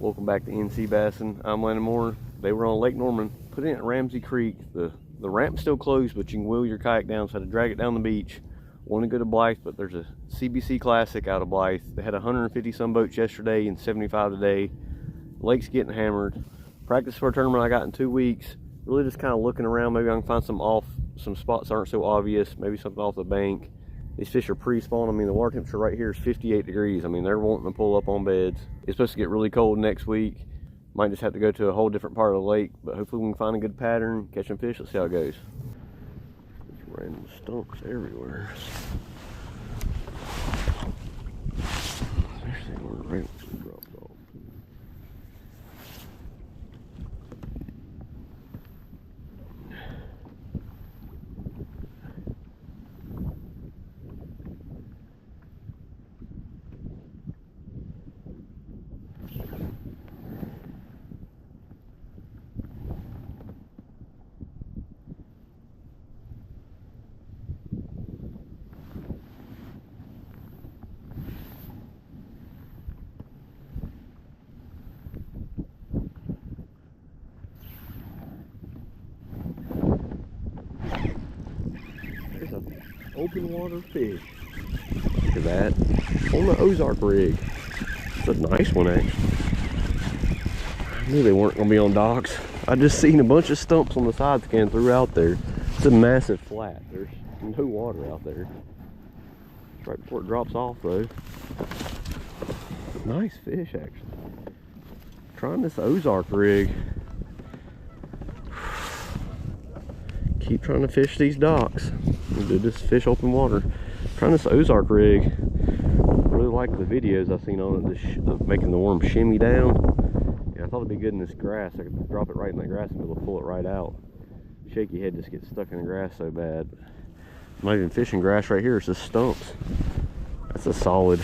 Welcome back to NC Bassin. I'm Landon Moore. They were on Lake Norman, put in at Ramsey Creek. The ramp's still closed, but you can wheel your kayak down, so I had to drag it down the beach. Want to go to Blythe, but there's a CBC Classic out of Blythe. They had 150 some boats yesterday and 75 today. Lake's getting hammered. Practice for a tournament I got in 2 weeks. Really just kind of looking around. Maybe I can find some spots that aren't so obvious. Maybe something off the bank. These fish are pre-spawn. I mean, the water temperature right here is 58 degrees. I mean, they're wanting to pull up on beds. It's supposed to get really cold next week. Might just have to go to a whole different part of the lake, but hopefully we can find a good pattern, catch some fish. Let's see how it goes. There's random stumps everywhere. Especially where the Ramsey dropped off. Open water fish. Look at that. On the Ozark rig. It's a nice one, actually. I knew they weren't going to be on docks. I just seen a bunch of stumps on the side scan throughout there. It's a massive flat. There's no water out there. It's right before it drops off, though. Nice fish, actually. Trying this Ozark rig. Keep trying to fish these docks. Do this fish open water. Trying this Ozark rig. Really like the videos I've seen on it, of making the worm shimmy down. Yeah, I thought it'd be good in this grass. I could drop it right in that grass and be able to pull it right out. Shaky head just gets stuck in the grass so bad. I'm not even fishing grass right here, it's just stumps. That's a solid,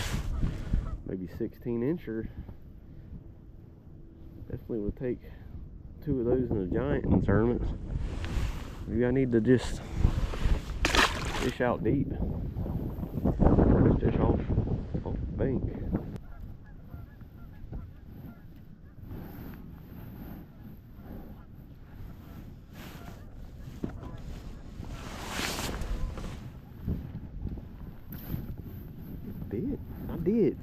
maybe 16-incher. Definitely would take 2 of those in a giant in the tournament. Maybe I need to just fish out deep. Just fish off the bank. I did.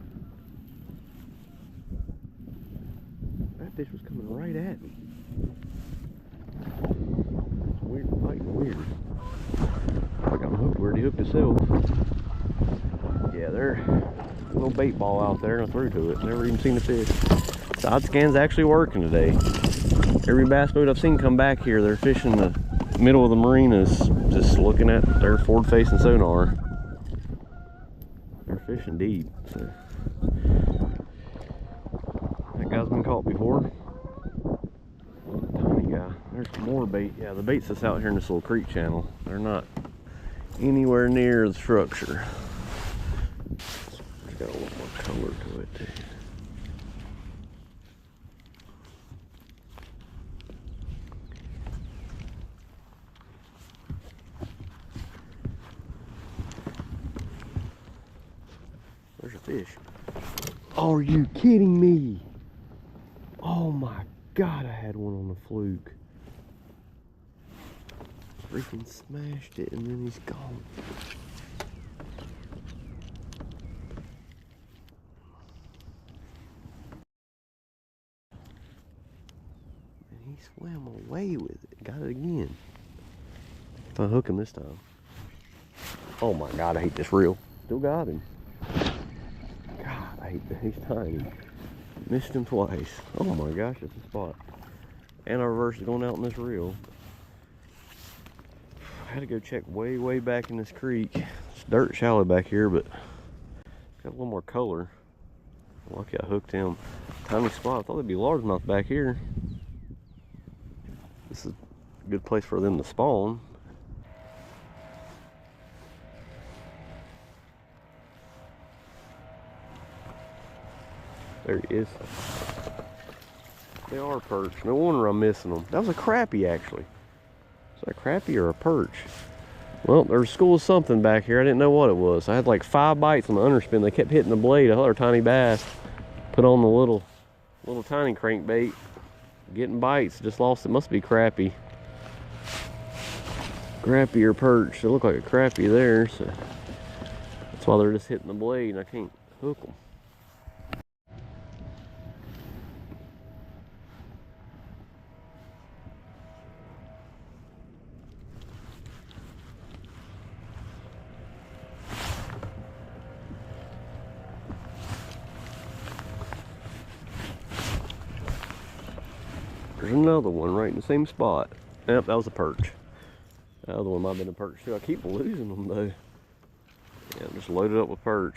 That fish was coming right at me. It's weird, fighting weird. I got my hook where he hooked himself. Yeah, there's a little bait ball out there and I threw to it. Never even seen the fish. Side scan's actually working today. Every bass boat I've seen come back here, they're fishing the middle of the marinas, just looking at their forward facing sonar. They're fishing deep. So. That guy's been caught before. Tiny guy. There's more bait. Yeah, the bait's that's out here in this little creek channel. They're not anywhere near the structure. It's got a little more color to it too. There's a fish. Are you kidding me? Oh my God, I had one on the fluke. Freaking smashed it and then he's gone. And he swam away with it. Got it again. If I hook him this time. Oh my God, I hate this reel. Still got him. God, I hate that. He's tiny. Missed him twice. Oh my gosh, that's a spot. And our reverse is going out in this reel. I had to go check way back in this creek. It's dirt shallow back here, but got a little more color. Lucky I hooked him. Tiny spot. I thought they'd be largemouth back here. This is a good place for them to spawn. There he is. They are perch. No wonder I'm missing them. That was a crappie, actually. Is that a crappie or a perch? Well, there's a school of something back here. I didn't know what it was. I had like 5 bites on the underspin. They kept hitting the blade. Another tiny bass. Put on the little Little tiny crankbait. Getting bites. Just lost it. Must be crappie. Crappie or perch. They look like a crappie there. So that's why they're just hitting the blade and I can't hook them. There's another one right in the same spot. Yep, that was a perch. The other one might have been a perch too. I keep losing them though. Yeah, just loaded up with perch.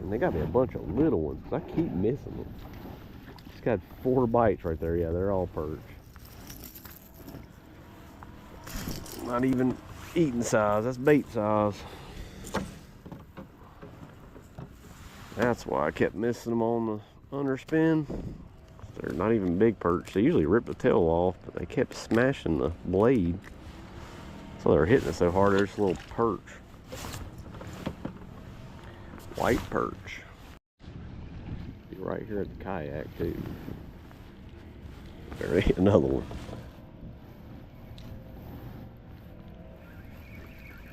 And they got me a bunch of little ones. I keep missing them. Just got 4 bites right there. Yeah, they're all perch. Not even eating size. That's bait size. That's why I kept missing them on the underspin. They're not even big perch. They usually rip the tail off, but they kept smashing the blade. So they're hitting it so hard. There's a little perch. White perch. Be right here at the kayak too. There ain't another one.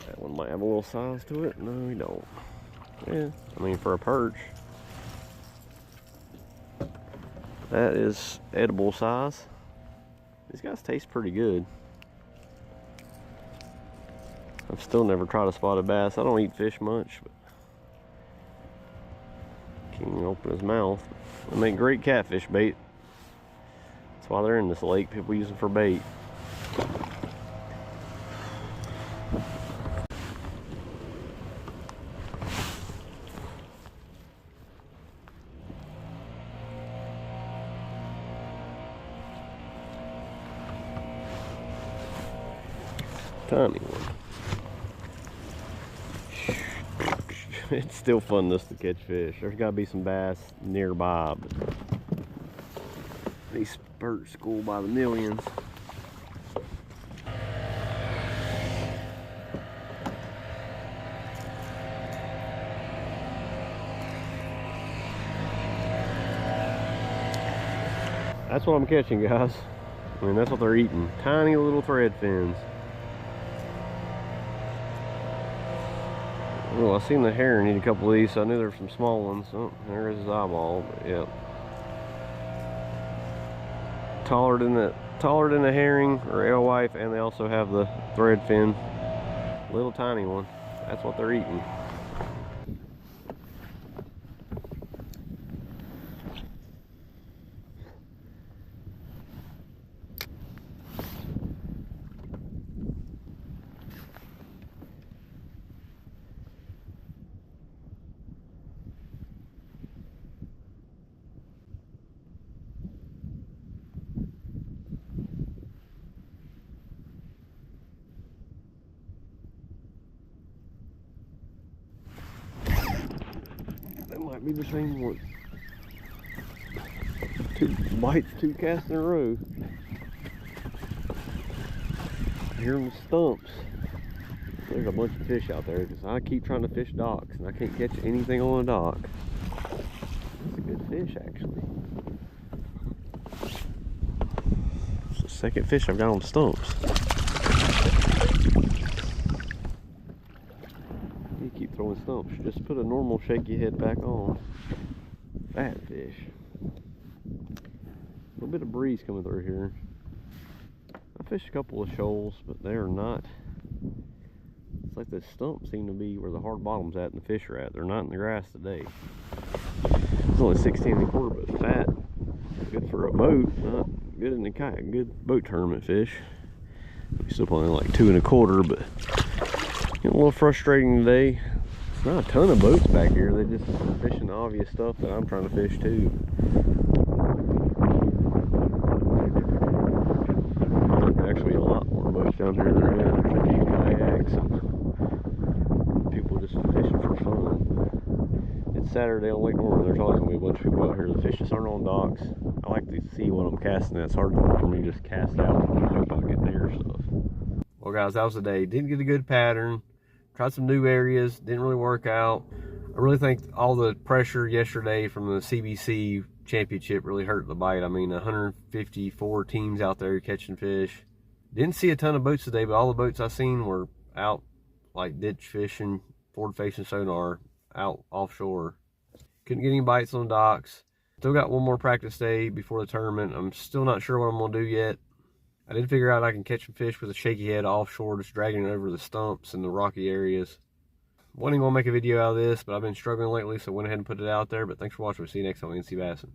That one might have a little size to it. No, we don't. Yeah, I mean for a perch, that is edible size. These guys taste pretty good. I've still never tried a spotted bass. I don't eat fish much, but can't even open his mouth. They make great catfish bait. That's why they're in this lake. People use them for bait. Tiny one. It's still fun just to catch fish. There's got to be some bass nearby, but these perch school by the millions. That's what I'm catching, guys. I mean, that's what they're eating. Tiny little thread fins. Oh, I seen the herring eat a couple of these, so I knew there were some small ones. Oh, there is his eyeball, but yeah. Taller than the herring or alewife, and they also have the thread fin. Little tiny one. That's what they're eating. That might be the same one. 2 bites, 2 casts in a row. Hearing the stumps. There's a bunch of fish out there because I keep trying to fish docks and I can't catch anything on a dock. That's a good fish, actually. It's the second fish I've got on stumps. You keep throwing stumps. Just put a normal shaky head back on. Fat fish. A little bit of breeze coming through here. I fished a couple of shoals, but they are not. It's like the stumps seem to be where the hard bottom's at and the fish are at. They're not in the grass today. It's only 16 1/4, but fat. Good for a boat. Not good in the kayak. Good boat tournament fish. We still only like 2 1/4, but getting a little frustrating today. It's not a ton of boats back here. They just fishing the obvious stuff that I'm trying to fish too. Actually, a lot more boats. down here. There's a few kayaks and people just fishing for fun. It's Saturday on Lake Norman. There's always going to be a bunch of people out here. The fish just aren't on docks. I like to see what I'm casting at. It's hard for me to just cast out and not get near stuff. Well guys, that was the day. Didn't get a good pattern. Tried some new areas. Didn't really work out. I really think all the pressure yesterday from the CBC championship really hurt the bite. I mean, 154 teams out there catching fish. Didn't see a ton of boats today, but all the boats I seen were out like ditch fishing, forward facing sonar, out offshore. Couldn't get any bites on the docks. Still got one more practice day before the tournament. I'm still not sure what I'm gonna do yet. I did figure out I can catch some fish with a shaky head offshore, just dragging it over the stumps and the rocky areas. Wasn't gonna make a video out of this, but I've been struggling lately, so I went ahead and put it out there. But thanks for watching. We'll see you next time on NC Bassin'.